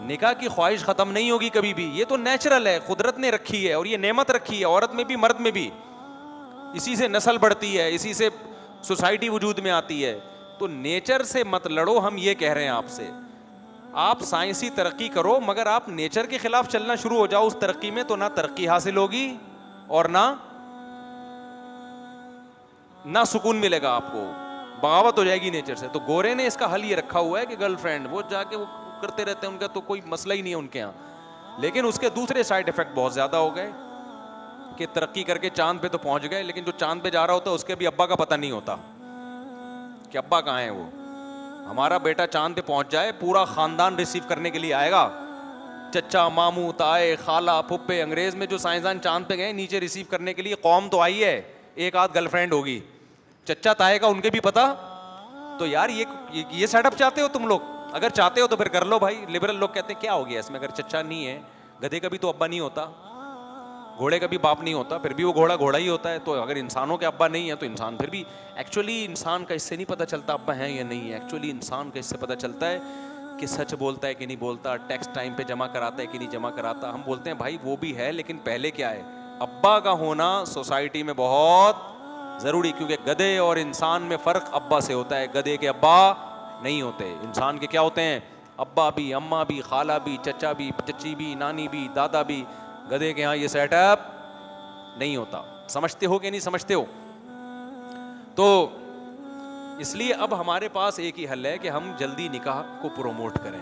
نکاح کی خواہش ختم نہیں ہوگی کبھی بھی, یہ تو نیچرل ہے, قدرت نے رکھی ہے اور یہ نعمت رکھی ہے, عورت میں بھی مرد میں بھی, اسی سے نسل بڑھتی ہے, اسی سے سوسائٹی وجود میں آتی ہے. تو نیچر سے مت لڑو, ہم یہ کہہ رہے ہیں آپ سے. آپ سائنسی ترقی کرو مگر آپ نیچر کے خلاف چلنا شروع ہو جاؤ اس ترقی میں, تو نہ ترقی حاصل ہوگی اور نہ سکون ملے گا آپ کو, بغاوت ہو جائے گی نیچر سے. تو گورے نے اس کا حل یہ رکھا ہوا ہے کہ گرل فرینڈ وہ جا کے وہ کرتے رہتے ہیں, ان کا تو کوئی مسئلہ ہی نہیں ہے ان کے یہاں. لیکن اس کے دوسرے سائڈ افیکٹ بہت زیادہ ہو گئے کہ ترقی کر کے چاند پہ تو پہنچ گئے, لیکن جو چاند پہ جا رہا ہوتا ہے اس کے بھی ابا کا پتہ نہیں ہوتا کہ ابا کہاں ہے وہ. ہمارا بیٹا چاند پہ پہنچ جائے, پورا خاندان ریسیو کرنے کے لیے آئے گا, چچا, ماموں, تائے, خالہ, پھپھے. انگریز میں جو سائنسدان چاند پہ گئے نیچے ریسیو کرنے کے لیے قوم تو آئی ہے, ایک آدھ گرل فرینڈ ہوگی, چچا تائے کا ان کے بھی پتا. تو یار یہ سیٹ اپ چاہتے ہو تم لوگ؟ اگر چاہتے ہو تو پھر کر لو بھائی. لبرل لوگ کہتے ہیں کیا ہو گیا اس میں, اگر چچا نہیں ہے, گدھے کا بھی تو ابا نہیں ہوتا, گھوڑے کا بھی باپ نہیں ہوتا, پھر بھی وہ گھوڑا گھوڑا ہی ہوتا ہے. تو اگر انسانوں کے ابا نہیں ہے تو انسان پھر بھی ایکچولی انسان کا اس سے نہیں پتہ چلتا ابا ہیں یا نہیں ہے. ایکچولی انسان کا اس سے پتہ چلتا ہے کہ سچ بولتا ہے کہ نہیں بولتا, ٹیکس ٹائم پہ جمع کراتا ہے کہ نہیں جمع کراتا. ہم بولتے ہیں بھائی وہ بھی ہے, لیکن پہلے کیا ہے, ابا کا ہونا سوسائٹی میں بہت ضروری, کیونکہ گدھے اور انسان میں فرق ابا سے ہوتا ہے. گدھے کے ابا نہیں ہوتے, انسان کے کیا ہوتے ہیں, ابا بھی, اماں بھی, خالہ بھی, چچا بھی, چچی بھی, نانی بھی, دادا بھی. گدھے کے ہاں یہ سیٹ اپ نہیں ہوتا. سمجھتے ہو کہ نہیں سمجھتے ہو؟ تو اس لیے اب ہمارے پاس ایک ہی حل ہے کہ ہم جلدی نکاح کو پروموٹ کریں.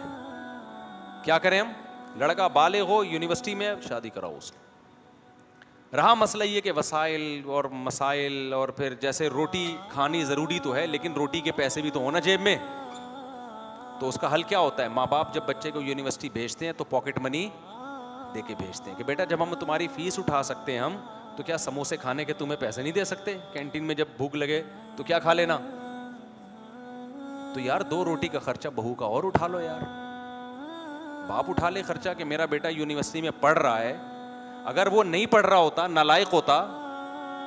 کیا کریں ہم؟ لڑکا بالغ ہو, یونیورسٹی میں شادی کراؤ اس کو. رہا مسئلہ یہ کہ وسائل اور مسائل, اور پھر جیسے روٹی کھانی ضروری تو ہے, لیکن روٹی کے پیسے بھی تو ہونا جیب میں. تو اس کا حل کیا ہوتا ہے؟ ماں باپ جب بچے کو یونیورسٹی بھیجتے ہیں تو پاکٹ منی دے کے بھیجتے ہیں کہ بیٹا جب ہم تمہاری فیس اٹھا سکتے ہیں ہم, تو کیا سموسے کھانے کے تمہیں پیسے نہیں دے سکتے؟ کینٹین میں جب بھوک لگے تو کیا کھا لینا. تو یار 2 روٹی کا خرچہ بہو کا اور اٹھا لو یار. باپ اٹھا لے خرچہ کہ میرا بیٹا یونیورسٹی میں پڑھ رہا ہے. اگر وہ نہیں پڑھ رہا ہوتا, نالائق ہوتا,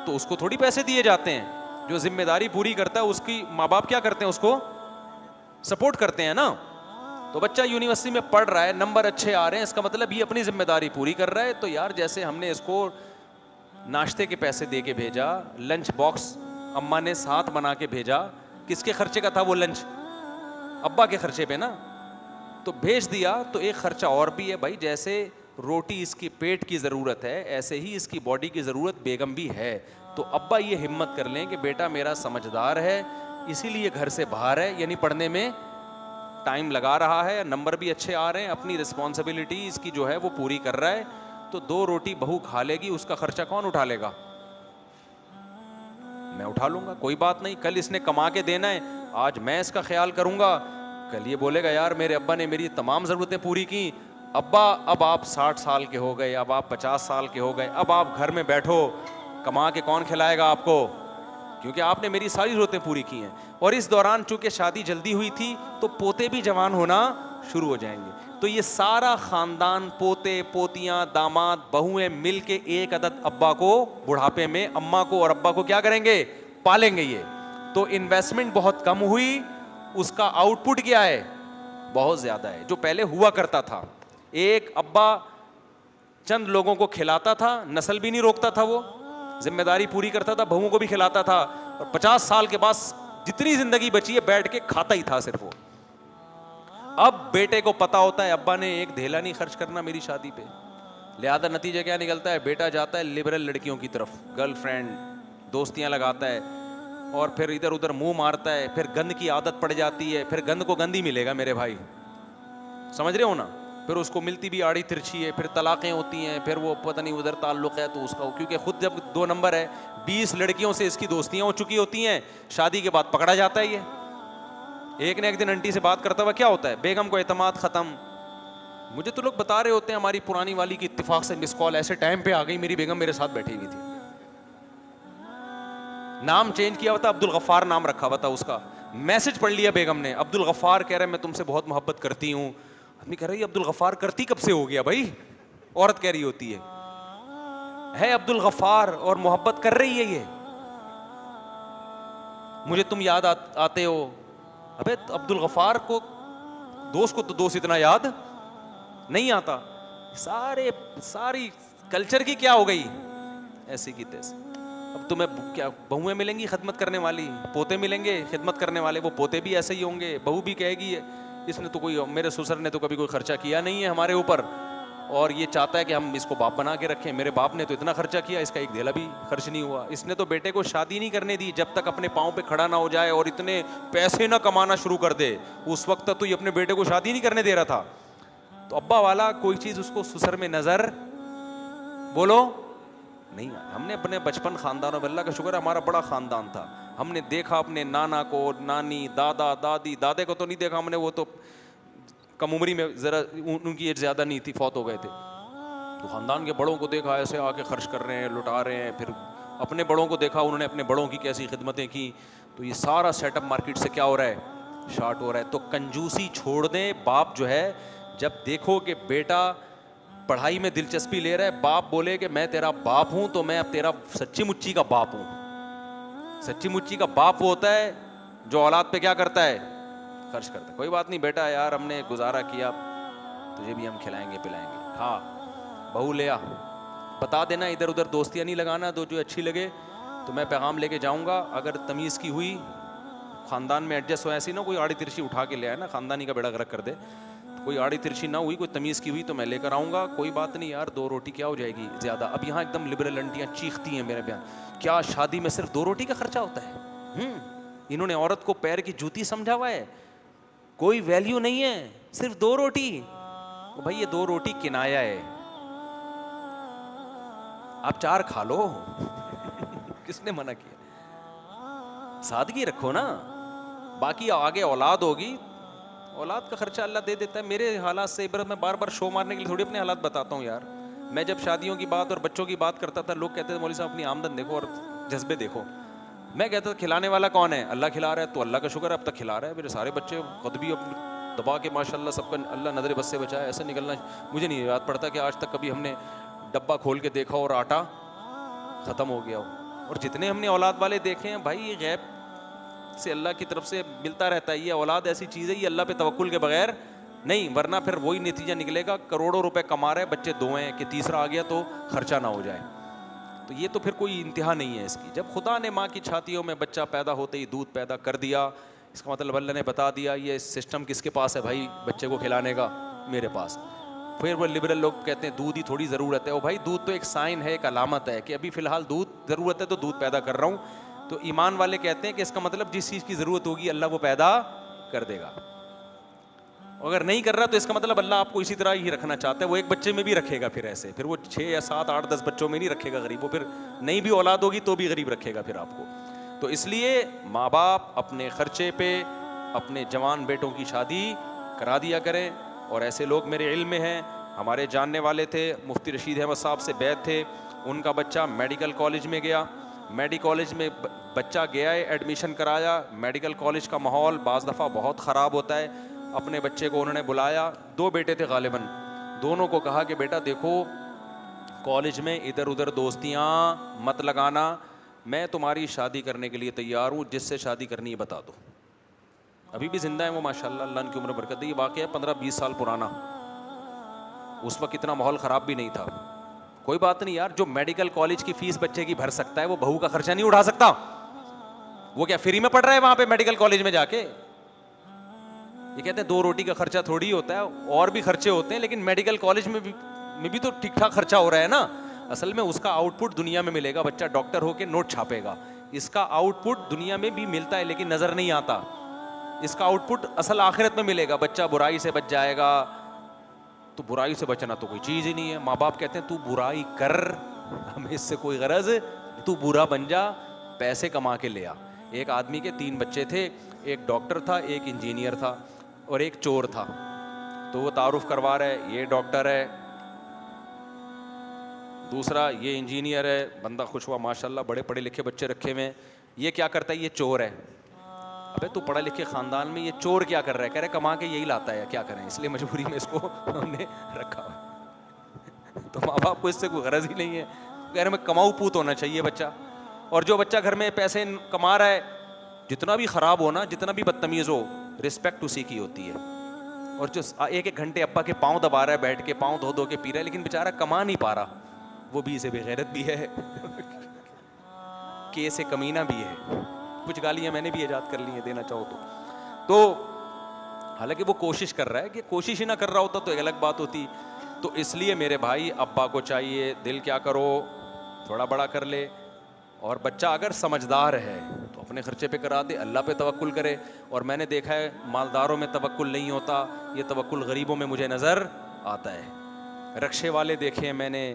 تو اس کو تھوڑی پیسے دیے جاتے ہیں. جو ذمہ داری پوری کرتا ہے اس کی ماں باپ کیا کرتے ہیں, اس کو سپورٹ کرتے ہیں نا. تو بچہ یونیورسٹی میں پڑھ رہا ہے, نمبر اچھے آ رہے ہیں, اس کا مطلب یہ اپنی ذمہ داری پوری کر رہا ہے. تو یار جیسے ہم نے اس کو ناشتے کے پیسے دے کے بھیجا, لنچ باکس اماں نے ساتھ بنا کے بھیجا, کس کے خرچے کا تھا وہ لنچ؟ ابا کے خرچے پہ نا. تو بھیج دیا. تو ایک خرچہ اور بھی ہے بھائی, جیسے روٹی اس کی پیٹ کی ضرورت ہے, ایسے ہی اس کی باڈی کی ضرورت بیگم بھی ہے. تو ابا یہ ہمت کر لیں کہ بیٹا میرا سمجھدار ہے, اسی لیے گھر سے باہر ہے, یعنی پڑھنے میں ٹائم لگا رہا ہے, نمبر بھی اچھے آ رہے ہیں, اپنی رسپانسبلٹی اس کی جو ہے وہ پوری کر رہا ہے. تو 2 روٹی بہو کھا لے گی, اس کا خرچہ کون اٹھا لے گا؟ میں اٹھا لوں گا, کوئی بات نہیں. کل اس نے کما کے دینا ہے, آج میں اس کا خیال کروں گا. کل یہ بولے گا یار میرے ابا نے میری تمام ضرورتیں پوری کی. ابا اب آپ 60 سال کے ہو گئے, اب آپ 50 سال کے ہو گئے, اب آپ گھر میں بیٹھو, کما کے کون کھلائے گا آپ کو؟ کیونکہ آپ نے میری ساری ضرورتیں پوری کی ہیں. اور اس دوران چونکہ شادی جلدی ہوئی تھی تو پوتے بھی جوان ہونا شروع ہو جائیں گے. تو یہ سارا خاندان, پوتے پوتیاں, داماد, بہویں مل کے ایک عدد ابا کو بڑھاپے میں اماں کو اور ابا کو کیا کریں گے؟ پالیں گے. یہ تو انویسٹمنٹ بہت کم ہوئی, اس کا آؤٹ پٹ کیا ہے؟ بہت زیادہ ہے. جو پہلے ہوا کرتا تھا, ایک ابا چند لوگوں کو کھلاتا تھا, نسل بھی نہیں روکتا تھا, وہ ذمہ داری پوری کرتا تھا, بہوؤں کو بھی کھلاتا تھا, اور 50 سال کے بعد جتنی زندگی بچی ہے بیٹھ کے کھاتا ہی تھا صرف وہ. اب بیٹے کو پتا ہوتا ہے ابا نے ایک دھیلا نہیں خرچ کرنا میری شادی پہ, لہذا نتیجہ کیا نکلتا ہے؟ بیٹا جاتا ہے لبرل لڑکیوں کی طرف, گرل فرینڈ, دوستیاں لگاتا ہے, اور پھر ادھر ادھر منہ مارتا ہے. پھر گند کی عادت پڑ جاتی ہے, پھر گند کو گند ہی ملے گا میرے بھائی, سمجھ رہے ہو نا. پھر اس کو ملتی بھی آڑی ترچھی ہے, پھر طلاقیں ہوتی ہیں, پھر وہ پتہ نہیں ادھر تعلق ہے تو اس کا, کیونکہ خود جب 2 نمبر ہے, 20 لڑکیوں سے اس کی دوستیاں ہو چکی ہوتی ہیں, شادی کے بعد پکڑا جاتا ہے. یہ ایک نہ ایک دن انٹی سے بات کرتا ہوا کیا ہوتا ہے؟ بیگم کو اعتماد ختم. مجھے تو لوگ بتا رہے ہوتے ہیں ہماری پرانی والی کی اتفاق سے مس کال ایسے ٹائم پہ آ گئی, میری بیگم میرے ساتھ بیٹھی ہوئی تھی, نام چینج کیا ہوا تھا, عبد الغفار نام رکھا ہوا تھا اس کا. میسج پڑھ لیا بیگم نے, عبد الغفار کہہ رہے میں تم سے بہت محبت کرتی ہوں. آدمی کہہ رہا ہے عبد الغفار کرتی کب سے ہو گیا بھائی؟ عورت کہہ رہی ہوتی ہے عبد الغفار اور محبت کر رہی ہے یہ, مجھے تم یاد آتے ہو. ابے عبد الغفار کو دوست کو تو دوست اتنا یاد نہیں آتا. ساری کلچر کی کیا ہو گئی ایسی کی تیسی. اب تمہیں کیا بہویں ملیں گی خدمت کرنے والی, پوتے ملیں گے خدمت کرنے والے, وہ پوتے بھی ایسے ہی ہوں گے. بہو بھی کہے گی اس نے تو کوئی, میرے سسر نے تو کبھی کوئی خرچہ کیا نہیں ہے ہمارے اوپر, اور یہ چاہتا ہے کہ ہم اس کو باپ بنا کے رکھیں. میرے باپ نے تو اتنا خرچہ کیا, اس کا ایک دھیلا بھی خرچ نہیں ہوا. اس نے تو بیٹے کو شادی نہیں کرنے دی جب تک اپنے پاؤں پہ کھڑا نہ ہو جائے اور اتنے پیسے نہ کمانا شروع کر دے. اس وقت تک تو یہ اپنے بیٹے کو شادی نہیں کرنے دے رہا تھا. تو ابا والا کوئی چیز اس کو سسر میں نظر بولو نہیں. ہم نے اپنے بچپن خاندانوں میں, اللہ کا شکر ہے ہمارا بڑا خاندان تھا, ہم نے دیکھا اپنے نانا کو, نانی, دادا, دادی, دادے کو تو نہیں دیکھا ہم نے, وہ تو کم عمری میں, ذرا ان کی ایج زیادہ نہیں تھی, فوت ہو گئے تھے. تو خاندان کے بڑوں کو دیکھا ایسے آ کے خرچ کر رہے ہیں, لٹا رہے ہیں. پھر اپنے بڑوں کو دیکھا, انہوں نے اپنے بڑوں کی کیسی خدمتیں کی. تو یہ سارا سیٹ اپ مارکیٹ سے کیا ہو رہا ہے, شارٹ ہو رہا ہے. تو کنجوسی چھوڑ دیں. باپ جو ہے جب دیکھو کہ بیٹا پڑھائی میں دلچسپی لے رہا ہے, باپ بولے کہ میں تیرا باپ ہوں تو میں اب تیرا سچی مچی کا باپ ہوں. سچی مچی کا باپ وہ ہوتا ہے جو اولاد پہ کیا کرتا ہے, خرچ کرتا ہے. کوئی بات نہیں بیٹا, یار ہم نے گزارا کیا, تجھے بھی ہم کھلائیں گے پلائیں گے, کھا, بہو لے آ, بتا دینا ادھر ادھر دوستیاں نہیں لگانا. جو اچھی لگے تو میں پیغام لے کے جاؤں گا. اگر تمیز کی ہوئی, خاندان میں ایڈجسٹ ہو, ایسی نہ کوئی آڑی ترچی اٹھا کے لے آئے نا, خاندانی کا بیڑا غرق کر دے. کوئی آڑی ترچی نہ ہوئی, کوئی تمیز کی ہوئی تو میں لے کر آؤں گا. کوئی بات نہیں یار, 2 روٹی کیا ہو جائے گی زیادہ. اب یہاں ایک دم لبرل انٹیاں چیختی ہیں میرے بیان, کیا شادی میں صرف 2 روٹی کا خرچہ ہوتا ہے؟ انہوں نے عورت کو پیر کی جوتی سمجھا ہوا ہے, کوئی ویلیو نہیں ہے, صرف 2 روٹی. بھائی یہ 2 روٹی کنایا ہے, آپ 4 کھا لو. کس نے منع کیا؟ سادگی رکھو نا. باقی آگے اولاد ہوگی, اولاد کا خرچہ اللہ دے دیتا ہے. میرے حالات سے عبرت, میں بار بار شو مارنے کے لیے تھوڑی اپنے حالات بتاتا ہوں یار. میں جب شادیوں کی بات اور بچوں کی بات کرتا تھا, لوگ کہتے تھے مولوی صاحب اپنی آمدن دیکھو اور جذبے دیکھو. میں کہتا تھا کھلانے والا کون ہے؟ اللہ کھلا رہا ہے. تو اللہ کا شکر ہے اب تک کھلا رہا ہے. میرے سارے بچے خود بھی دبا کے ماشاء اللہ سب کا اللہ نظر بس سے بچایا. ایسے نکلنا مجھے نہیں یاد پڑتا کہ آج تک کبھی ہم نے ڈبہ کھول کے دیکھا اور آٹا ختم ہو گیا ہو. اور جتنے ہم نے اولاد والے دیکھے ہیں بھائی, یہ غیب سے اللہ کی طرف سے ملتا رہتا ہے. یہ اولاد ایسی چیز ہے, یہ اللہ پہ توکل کے بغیر نہیں, ورنہ پھر وہی نتیجہ نکلے گا. کروڑوں روپے کما رہے, بچے 2 ہیں کہ تیسرا آ گیا تو خرچہ نہ ہو جائے. تو یہ تو پھر کوئی انتہا نہیں ہے اس کی. جب خدا نے ماں کی چھاتیوں میں بچہ پیدا ہوتے ہی دودھ پیدا کر دیا, اس کا مطلب اللہ نے بتا دیا یہ سسٹم کس کے پاس ہے بھائی بچے کو کھلانے کا, میرے پاس. پھر وہ لبرل لوگ کہتے ہیں دودھ ہی تھوڑی ضرورت ہے. او بھائی دودھ تو ایک سائن ہے, ایک علامت ہے کہ ابھی فی الحال دودھ ضرورت ہے تو دودھ پیدا کر رہا ہوں. تو ایمان والے کہتے ہیں کہ اس کا مطلب جس چیز کی ضرورت ہوگی اللہ وہ پیدا کر دے گا. اگر نہیں کر رہا تو اس کا مطلب اللہ آپ کو اسی طرح ہی رکھنا چاہتا ہے. وہ ایک بچے میں بھی رکھے گا, پھر ایسے پھر وہ 6 یا 7 8 10 بچوں میں نہیں رکھے گا غریب. وہ پھر نہیں بھی اولاد ہوگی تو بھی غریب رکھے گا پھر آپ کو. تو اس لیے ماں باپ اپنے خرچے پہ اپنے جوان بیٹوں کی شادی کرا دیا کریں. اور ایسے لوگ میرے علم میں ہیں, ہمارے جاننے والے تھے, مفتی رشید احمد صاحب سے بیعت تھے. ان کا بچہ میڈیکل کالج میں گیا, میڈیکل کالج میں بچہ گیا ہے, ایڈمیشن کرایا. میڈیکل کالج کا ماحول بعض دفعہ بہت خراب ہوتا ہے. اپنے بچے کو انہوں نے بلایا, 2 بیٹے تھے غالباً, دونوں کو کہا کہ بیٹا دیکھو کالج میں ادھر ادھر دوستیاں مت لگانا, میں تمہاری شادی کرنے کے لیے تیار ہوں, جس سے شادی کرنی ہے بتا دو. ابھی بھی زندہ ہے وہ ماشاء اللہ, اللہ ان کی عمر برکت دے. یہ واقعہ 15-20 سال پرانا, اس وقت اتنا ماحول خراب بھی نہیں تھا. کوئی بات نہیں یار, جو میڈیکل کالج کی فیس بچے کی بھر سکتا ہے وہ بہو کا خرچہ نہیں اٹھا سکتا. وہ کیا فری میں پڑھ رہا ہے وہاں پہ میڈیکل کالج میں جا کے؟ یہ کہتے ہیں 2 روٹی کا خرچہ تھوڑی ہوتا ہے, اور بھی خرچے ہوتے ہیں, لیکن میڈیکل کالج میں بھی تو ٹھیک ٹھاک خرچہ ہو رہا ہے نا. اصل میں اس کا آؤٹ پٹ دنیا میں ملے گا, بچہ ڈاکٹر ہو کے نوٹ چھاپے گا, اس کا آؤٹ پٹ دنیا میں بھی ملتا ہے لیکن نظر نہیں آتا. اس کا آؤٹ پٹ اصل آخرت میں ملے گا. بچہ برائی سے بچ جائے گا, تو برائی سے بچنا تو کوئی چیز ہی نہیں ہے. ماں باپ کہتے ہیں تو برائی کر, ہمیں اس سے کوئی غرض, تو برا بن جا, پیسے کما کے لے آ. ایک آدمی کے 3 بچے تھے, ایک ڈاکٹر تھا, ایک انجینئر تھا اور ایک چور تھا. تو وہ تعارف کروا رہا ہے, یہ ڈاکٹر ہے, دوسرا یہ انجینئر ہے. بندہ خوش ہوا, ماشاء اللہ بڑے پڑھے لکھے بچے رکھے ہوئے ہیں. یہ کیا کرتا ہے؟ یہ چور ہے. ابے تو پڑھا لکھے خاندان میں یہ چور کیا کر رہا ہے؟ کہہ رہے کما کے یہی لاتا ہے, کیا کریں, اس لیے مجبوری میں اس کو ہم نے رکھا. تو ماں باپ کو اس سے کوئی غرض ہی نہیں ہے, کہہ رہے میں کماؤ پوت ہونا چاہیے بچہ. اور جو بچہ گھر میں پیسے کما رہا ہے, جتنا بھی خراب ہونا, جتنا بھی بدتمیز ہو, رسپیکٹ اسی کی ہوتی ہے. اور جو ایک ایک گھنٹے ابا کے پاؤں دبا رہا ہے بیٹھ کے, پاؤں دھو دھو کے پی رہا ہے, لیکن بیچارہ کما نہیں پا رہا, وہ بھی اسے بغیرت بھی ہے کہ اسے کمینہ بھی ہے. کچھ گالیاں میں نے بھی ایجاد کر لی ہیں دینا چاہو تو حالانکہ وہ کوشش کر رہا ہے, کہ کوشش ہی نہ کر رہا ہوتا تو ایک الگ بات ہوتی. تو اس لیے میرے بھائی ابا کو چاہیے دل کیا کرو تھوڑا بڑا کر لے, اور بچہ اگر سمجھدار ہے تو اپنے خرچے پہ کرا دے, اللہ پہ توکل کرے. اور میں نے دیکھا ہے مالداروں میں توکل نہیں ہوتا, یہ توکل غریبوں میں مجھے نظر آتا ہے. رکشے والے دیکھے ہیں میں نے,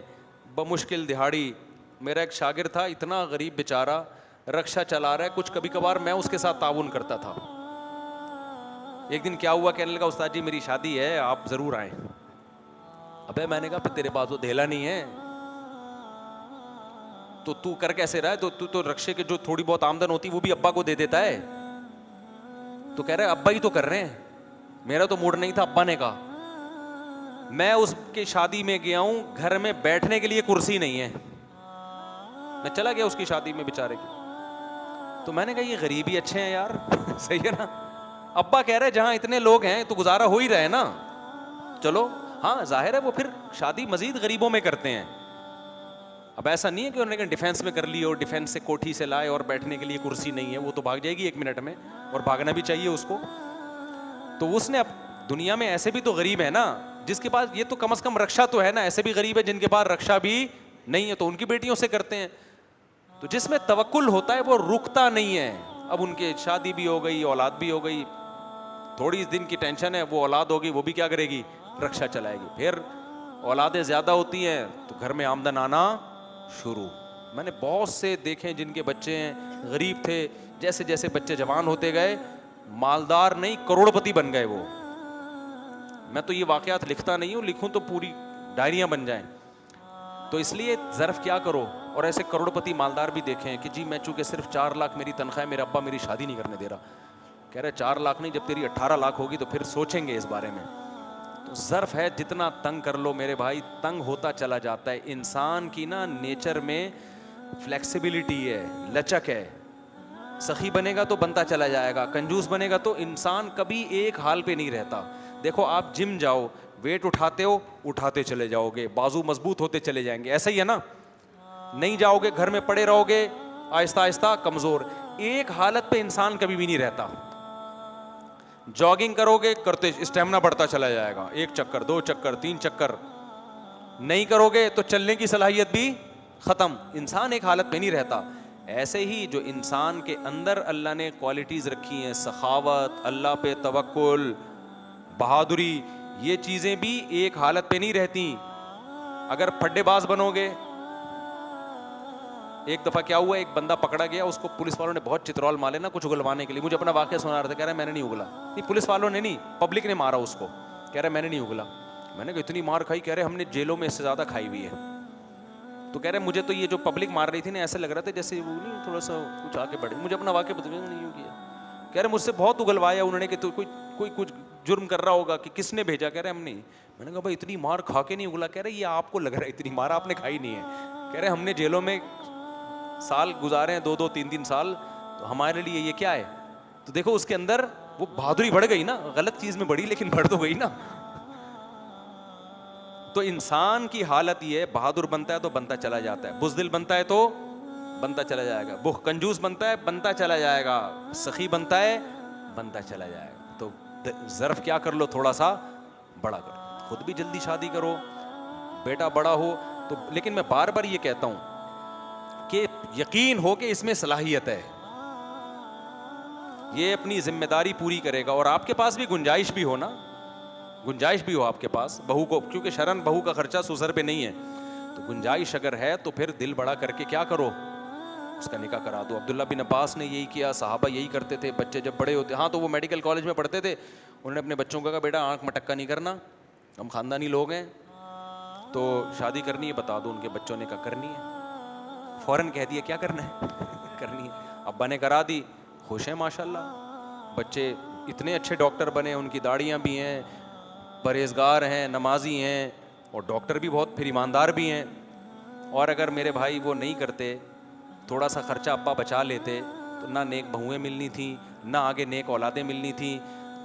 بمشکل دہاڑی. میرا ایک شاگرد تھا اتنا غریب بیچارہ, رکشہ چلا رہا ہے, کچھ کبھی کبھار میں اس کے ساتھ تعاون کرتا تھا. ایک دن کیا ہوا, کہنے لگا استاد جی میری شادی ہے آپ ضرور آئیں. ابے میں نے کہا پھر تیرے پاس وہ دھیلا نہیں ہے تو تو کر کیسے رہا ہے, تو رکشے کے جو تھوڑی بہت آمدن ہوتی وہ بھی ابا کو دے دیتا ہے. تو کہہ رہے ابا ہی تو کر رہے ہیں, میرا تو موڈ نہیں تھا. ابا نے کہا میں اس کی شادی میں گیا ہوں, گھر میں بیٹھنے کے لیے کرسی نہیں ہے, میں چلا گیا اس کی شادی میں بیچارے کی. تو میں نے کہا یہ غریب ہی اچھے ہیں یار صحیح ہے نا. ابا کہہ رہے جہاں اتنے لوگ ہیں تو گزارا ہو ہی رہے نا, چلو ہاں ظاہر ہے وہ پھر شادی مزید غریبوں میں کرتے ہیں. اب ایسا نہیں ہے کہ انہوں نے ڈیفینس میں کر لی اور ڈیفینس سے کوٹھی سے لائے اور بیٹھنے کے لیے کرسی نہیں ہے, وہ تو بھاگ جائے گی 1 منٹ میں, اور بھاگنا بھی چاہیے اس کو. تو اس نے اب دنیا میں ایسے بھی تو غریب ہے نا جس کے پاس یہ تو کم از کم رکشہ تو ہے نا, ایسے بھی غریب ہے جن کے پاس رکشہ بھی نہیں ہے تو ان کی بیٹیوں سے کرتے ہیں. تو جس میں توکل ہوتا ہے وہ رکتا نہیں ہے. اب ان کے شادی بھی ہو گئی, اولاد بھی ہو گئی, تھوڑی دن کی ٹینشن ہے, وہ اولاد ہوگی وہ بھی کیا کرے گی, رکشہ چلائے گی. پھر اولادیں زیادہ ہوتی ہیں تو گھر میں آمدن آنا شروع. میں نے بہت سے دیکھے جن کے بچے ہیں غریب تھے, جیسے جیسے بچے جوان ہوتے گئے مالدار نہیں کروڑ پتی بن گئے وہ. میں تو یہ واقعات لکھتا نہیں ہوں, لکھوں تو پوری ڈائریاں بن جائیں. تو اس لیے ظرف کیا کرو. اور ایسے کروڑ پتی مالدار بھی دیکھے ہیں کہ جی میں چونکہ صرف 4 لاکھ میری تنخواہ ہے, میرا ابا میری شادی نہیں کرنے دے رہا. کہہ رہے 4 لاکھ نہیں, جب تیری 18 لاکھ ہوگی تو پھر سوچیں گے اس بارے میں. تو ظرف ہے جتنا تنگ کر لو میرے بھائی, تنگ ہوتا چلا جاتا ہے. انسان کی نا نیچر میں فلیکسیبلٹی ہے, لچک ہے. سخی بنے گا تو بنتا چلا جائے گا, کنجوس بنے گا تو انسان کبھی ایک حال پہ نہیں رہتا. دیکھو آپ جم جاؤ, ویٹ اٹھاتے ہو, اٹھاتے چلے جاؤ گے, بازو مضبوط ہوتے چلے جائیں گے, ایسا ہی ہے نا. نہیں جاؤ گے, گھر میں پڑے رہو گے, آہستہ آہستہ کمزور. ایک حالت پہ انسان کبھی بھی نہیں رہتا. جاگنگ کرو گے کرتے اسٹیمنا بڑھتا چلا جائے گا, 1 چکر 2 چکر 3 چکر. نہیں کرو گے تو چلنے کی صلاحیت بھی ختم. انسان ایک حالت پہ نہیں رہتا. ایسے ہی جو انسان کے اندر اللہ نے کوالٹیز رکھی ہیں, سخاوت, اللہ پہ توکل, بہادری, یہ چیزیں بھی ایک حالت پہ نہیں رہتی. اگر پھڈے باز بنو گے. ایک دفعہ کیا ہوا, ایک بندہ پکڑا گیا, اس کو پولیس والوں نے بہت چترول مارے نا کچھ اگلوانے کے لیے. مجھے اپنا واقعہ سنا رہا تھا, کہہ رہا ہے میں نے نہیں اگلا. نہیں پولیس والوں نے نہیں, پبلک نے مارا اس کو. کہہ رہا ہے میں نے نہیں اگلا. میں نے کہا اتنی مار کھائی؟ کہہ رہے ہم نے جیلوں میں اس سے زیادہ کھائی ہوئی ہے. تو کہہ رہے مجھے تو یہ جو پبلک مار رہی تھی نا ایسے لگ رہا تھا جیسے وہ نہیں تھوڑا سا کچھ آگے بڑھے. مجھے اپنا واقعہ بتایا نہیں یوں کیا. کہہ رہے مجھ سے بہت اگلوایا انہوں نے کہ تو کوئی کچھ جرم کر رہا ہوگا, کہ کس نے بھیجا. کہہ رہے ہم نہیں. میں نے کہا بھائی اتنی مار کھا کے نہیں اگلا. کہہ رہے یہ آپ کو لگ رہا ہے اتنی مار آپ نے کھائی نہیں ہے. کہہ رہے ہم نے جیلوں میں سال گزارے ہیں, 2 3 سال, تو ہمارے لیے یہ کیا ہے. تو دیکھو اس کے اندر وہ بہادری بڑھ گئی نا, غلط چیز میں بڑھی لیکن بڑھ تو گئی نا. تو انسان کی حالت یہ ہے, بہادر بنتا ہے تو بنتا چلا جاتا ہے, بزدل بنتا ہے تو بنتا چلا جائے گا, کنجوس بنتا ہے بنتا چلا جائے گا, سخی بنتا ہے بنتا چلا جائے گا. تو ظرف کیا کر لو, تھوڑا سا بڑا کرو. خود بھی جلدی شادی کرو, بیٹا بڑا ہو تو. لیکن میں بار بار یہ کہتا ہوں کہ یقین ہو کہ اس میں صلاحیت ہے, یہ اپنی ذمہ داری پوری کرے گا. اور آپ کے پاس بھی گنجائش بھی ہو نا, گنجائش بھی ہو آپ کے پاس بہو کو, کیونکہ شرن بہو کا خرچہ سسر پہ نہیں ہے. تو گنجائش اگر ہے تو پھر دل بڑا کر کے کیا کرو, اس کا نکاح کرا دو. عبداللہ بن عباس نے یہی کیا, صحابہ یہی کرتے تھے. بچے جب بڑے ہوتے, ہاں تو وہ میڈیکل کالج میں پڑھتے تھے, انہوں نے اپنے بچوں کو کہا بیٹا آنکھ مٹکا نہیں کرنا, ہم خاندانی لوگ ہیں, تو شادی کرنی ہے بتا دو. ان کے بچوں نے کہا کرنی ہے. فوراً کہہ دیا کیا کرنا ہے کرنی ہے. ابا نے کرا دی, خوش ہیں ماشاء اللہ. بچے اتنے اچھے ڈاکٹر بنے, ان کی داڑیاں بھی ہیں, پرہیزگار ہیں, نمازی ہیں, اور ڈاکٹر بھی بہت پھر ایماندار بھی ہیں. اور اگر میرے بھائی وہ نہیں کرتے, تھوڑا سا خرچہ ابا بچا لیتے, تو نہ نیک بہویں ملنی تھیں, نہ آگے نیک اولادیں ملنی تھیں.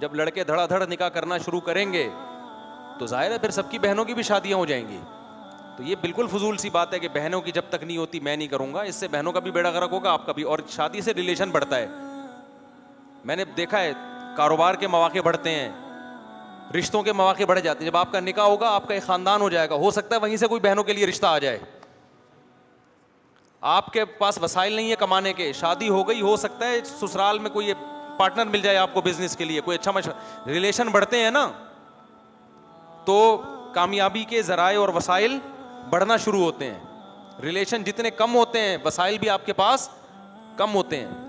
جب لڑکے دھڑا دھڑ نکاح کرنا شروع کریں گے تو ظاہر ہے پھر سب کی بہنوں کی بھی شادیاں ہو جائیں گی. تو یہ بالکل فضول سی بات ہے کہ بہنوں کی جب تک نہیں ہوتی میں نہیں کروں گا. اس سے بہنوں کا بھی بیڑا غرق ہوگا, آپ کا بھی, اور شادی سے ریلیشن بڑھتا ہے. میں نے دیکھا ہے کاروبار کے مواقع بڑھتے ہیں, رشتوں کے مواقع بڑھ جاتے ہیں. جب آپ کا نکاح ہوگا آپ کا ایک خاندان ہو جائے گا, ہو سکتا ہے وہیں سے کوئی بہنوں کے لیے رشتہ آ جائے. آپ کے پاس وسائل نہیں ہے کمانے کے, شادی ہو گئی, ہو سکتا ہے سسرال میں کوئی پارٹنر مل جائے آپ کو بزنس کے لیے, کوئی اچھا مشورہ. ریلیشن بڑھتے ہیں نا تو کامیابی کے ذرائع اور وسائل بڑھنا شروع ہوتے ہیں. ریلیشن جتنے کم ہوتے ہیں وسائل بھی آپ کے پاس کم ہوتے ہیں.